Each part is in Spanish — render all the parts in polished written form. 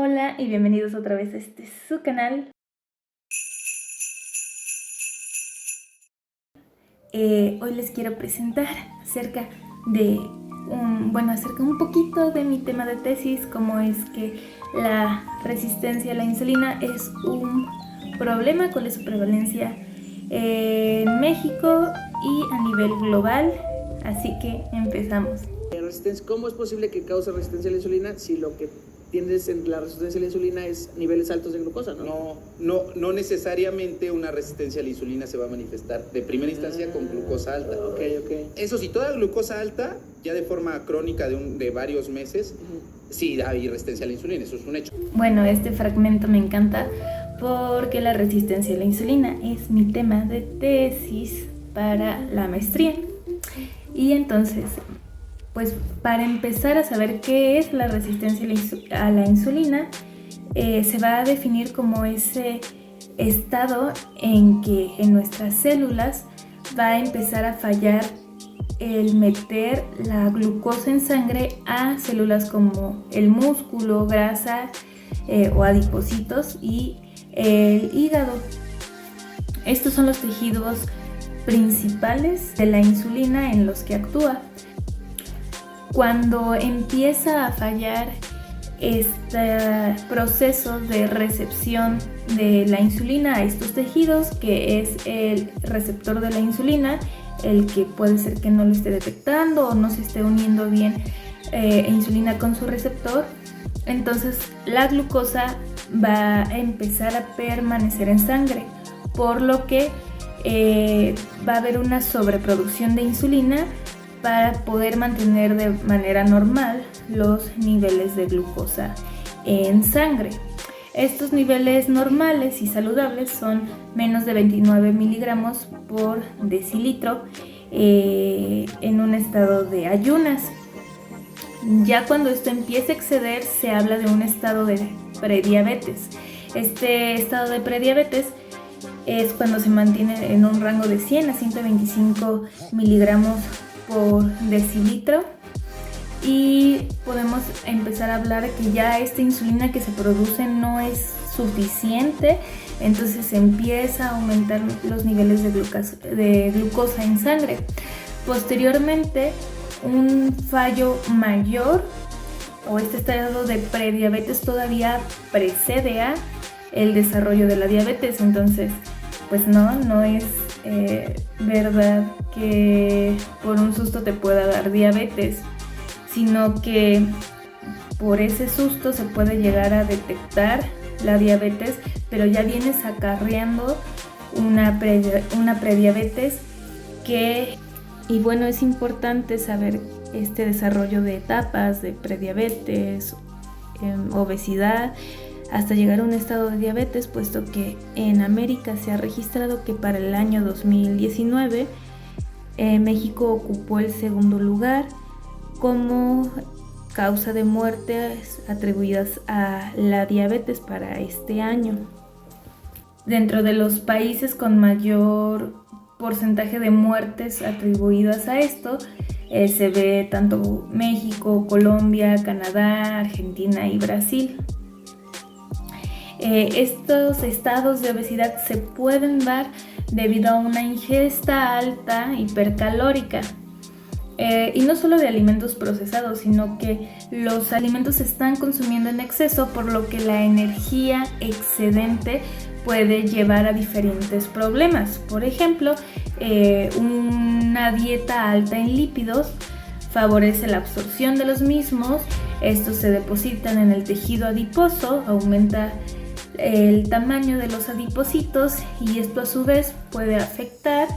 Hola y bienvenidos otra vez a su canal. Hoy les quiero presentar acerca de un poquito de mi tema de tesis, cómo es que la resistencia a la insulina es un problema, cuál es su prevalencia en México y a nivel global. Así que empezamos. ¿Cómo es posible que cause resistencia a la insulina si lo que tienes en la resistencia a la insulina es niveles altos de glucosa, ¿no? No necesariamente una resistencia a la insulina se va a manifestar de primera instancia con glucosa alta. Ok. Eso sí, toda glucosa alta, ya de forma crónica de varios meses, sí hay resistencia a la insulina, eso es un hecho. Bueno, este fragmento me encanta porque la resistencia a la insulina es mi tema de tesis para la maestría. Y entonces, pues para empezar a saber qué es la resistencia a la insulina, se va a definir como ese estado en que en nuestras células va a empezar a fallar el meter la glucosa en sangre a células como el músculo, grasa o adipocitos y el hígado. Estos son los tejidos principales de la insulina en los que actúa. Cuando empieza a fallar este proceso de recepción de la insulina a estos tejidos, que es el receptor de la insulina, el que puede ser que no lo esté detectando o no se esté uniendo bien insulina con su receptor, entonces la glucosa va a empezar a permanecer en sangre, por lo que va a haber una sobreproducción de insulina para poder mantener de manera normal los niveles de glucosa en sangre. Estos niveles normales y saludables son menos de 29 miligramos por decilitro en un estado de ayunas. Ya cuando esto empieza a exceder, se habla de un estado de prediabetes. Este estado de prediabetes es cuando se mantiene en un rango de 100 a 125 miligramos por decilitro, y podemos empezar a hablar que ya esta insulina que se produce no es suficiente, entonces empieza a aumentar los niveles de glucosa en sangre. Posteriormente, un fallo mayor o este estado de prediabetes todavía precede a el desarrollo de la diabetes. Entonces, pues no es verdad que por un susto te pueda dar diabetes, sino que por ese susto se puede llegar a detectar la diabetes, pero ya vienes acarreando una prediabetes y bueno, es importante saber este desarrollo de etapas de prediabetes, obesidad, hasta llegar a un estado de diabetes, puesto que en América se ha registrado que para el año 2019 México ocupó el segundo lugar como causa de muertes atribuidas a la diabetes para este año. Dentro de los países con mayor porcentaje de muertes atribuidas a esto, se ve tanto México, Colombia, Canadá, Argentina y Brasil. Estos estados de obesidad se pueden dar debido a una ingesta alta hipercalórica, y no solo de alimentos procesados, sino que los alimentos se están consumiendo en exceso, por lo que la energía excedente puede llevar a diferentes problemas. Por ejemplo, una dieta alta en lípidos favorece la absorción de los mismos. Estos se depositan en el tejido adiposo, aumenta el tamaño de los adipocitos, y esto a su vez puede afectar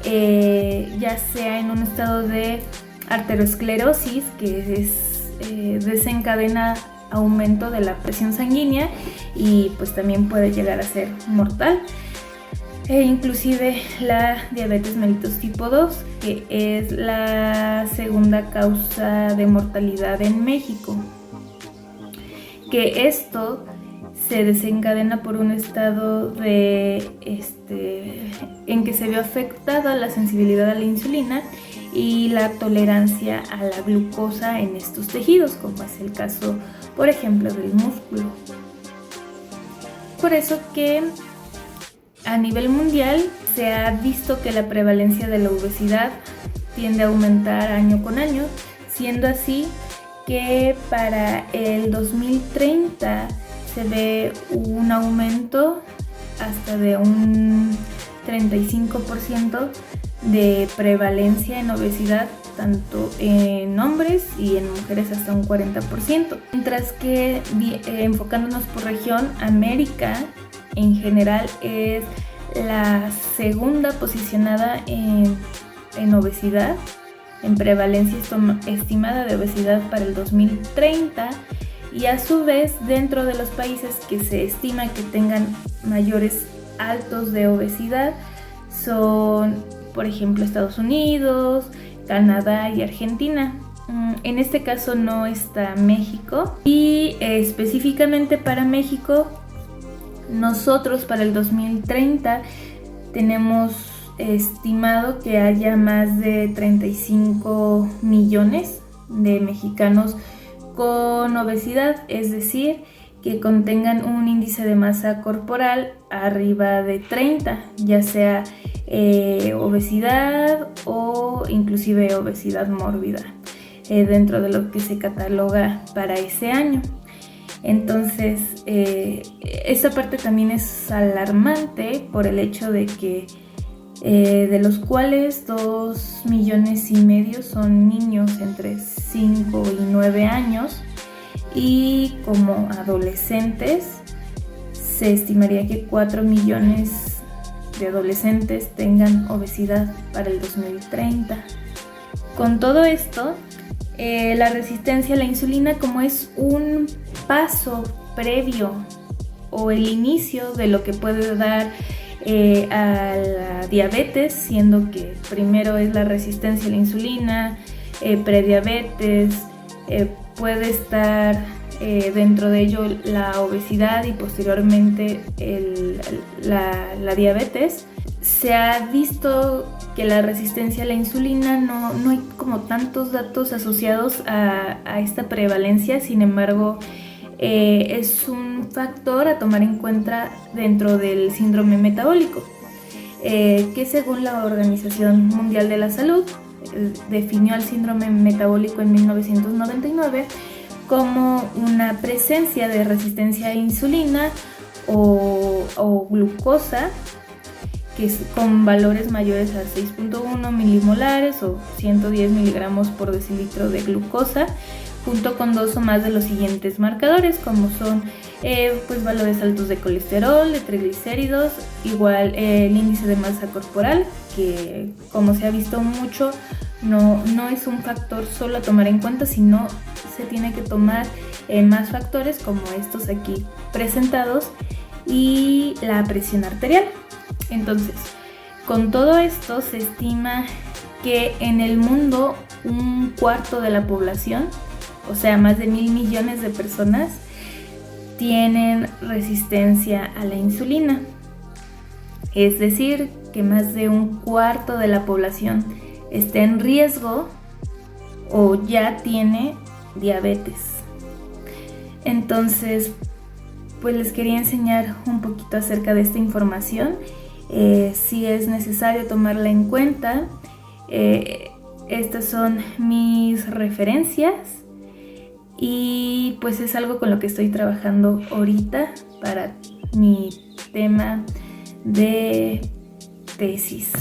ya sea en un estado de arteriosclerosis, que desencadena aumento de la presión sanguínea y pues también puede llegar a ser mortal, e inclusive la diabetes mellitus tipo 2, que es la segunda causa de mortalidad en México, que esto se desencadena por un estado en que se ve afectada la sensibilidad a la insulina y la tolerancia a la glucosa en estos tejidos, como es el caso, por ejemplo, del músculo. Por eso que a nivel mundial se ha visto que la prevalencia de la obesidad tiende a aumentar año con año, siendo así que para el 2030 se ve un aumento hasta de un 35% de prevalencia en obesidad, tanto en hombres y en mujeres hasta un 40%. Mientras que enfocándonos por región, América en general es la segunda posicionada en obesidad, en prevalencia estimada de obesidad para el 2030, y a su vez dentro de los países que se estima que tengan mayores altos de obesidad son, por ejemplo, Estados Unidos, Canadá y Argentina. En este caso no está México, y específicamente para México, nosotros para el 2030 tenemos estimado que haya más de 35 millones de mexicanos con obesidad, es decir, que contengan un índice de masa corporal arriba de 30, ya sea obesidad o inclusive obesidad mórbida, dentro de lo que se cataloga para ese año. Entonces, esta parte también es alarmante por el hecho de que de los cuales 2,5 millones son niños entre 5 y 9 años, y como adolescentes se estimaría que 4 millones de adolescentes tengan obesidad para el 2030. Con todo esto, la resistencia a la insulina, como es un paso previo o el inicio de lo que puede dar a la diabetes, siendo que primero es la resistencia a la insulina, prediabetes, puede estar dentro de ello la obesidad y posteriormente la diabetes. Se ha visto que la resistencia a la insulina no hay como tantos datos asociados a esta prevalencia, sin embargo es un factor a tomar en cuenta dentro del síndrome metabólico, que según la Organización Mundial de la Salud definió al síndrome metabólico en 1999 como una presencia de resistencia a insulina o glucosa que es con valores mayores a 6.1 milimolares o 110 miligramos por decilitro de glucosa, junto con 2 o más de los siguientes marcadores, como son pues valores altos de colesterol, de triglicéridos, igual el índice de masa corporal, que como se ha visto mucho, no es un factor solo a tomar en cuenta, sino se tiene que tomar más factores como estos aquí presentados, y la presión arterial. Entonces, con todo esto se estima que en el mundo 1/4 de la población, o sea, más de 1,000 millones de personas, tienen resistencia a la insulina. Es decir, que más de 1/4 de la población está en riesgo o ya tiene diabetes. Entonces, pues les quería enseñar un poquito acerca de esta información. Si es necesario tomarla en cuenta. Estas son mis referencias y pues es algo con lo que estoy trabajando ahorita para mi tema de tesis.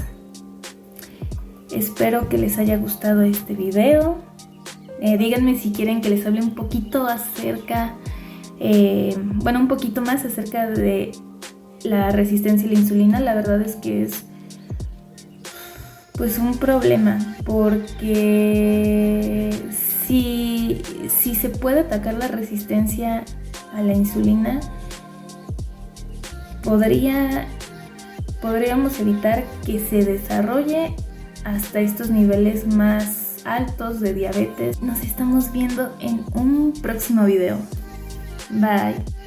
Espero que les haya gustado este video. Díganme si quieren que les hable un poquito acerca, un poquito más acerca de la resistencia a la insulina. La verdad es que es pues un problema, porque si se puede atacar la resistencia a la insulina, podríamos evitar que se desarrolle hasta estos niveles más altos de diabetes. Nos estamos viendo en un próximo video. Bye.